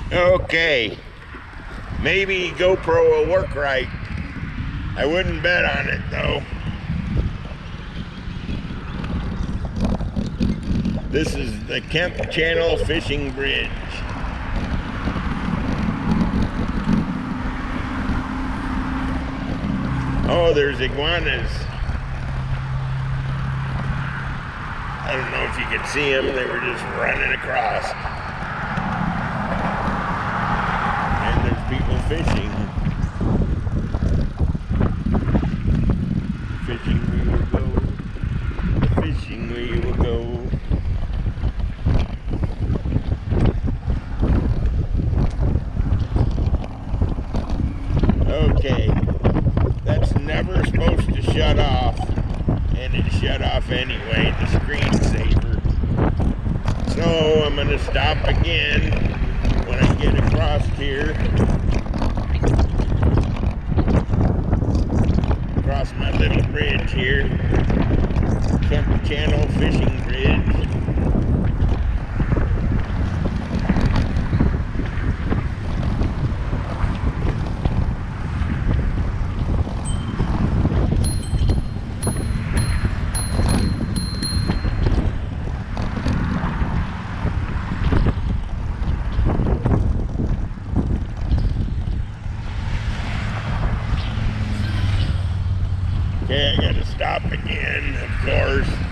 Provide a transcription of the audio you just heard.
Okay, maybe GoPro will work right. I wouldn't bet on it though. This is the Kemp Channel Fishing Bridge. Oh, there's iguanas. I don't know if you could see them, they were just running across. And there's people fishing. Fishing we will go. Fishing we will go. Okay, that's never supposed to shut off, and it shut off anyway, the screensaver. So I'm going to stop again when I get across here, across my little bridge here, Kemp Channel Fishing Bridge. Okay, I gotta stop again, of course.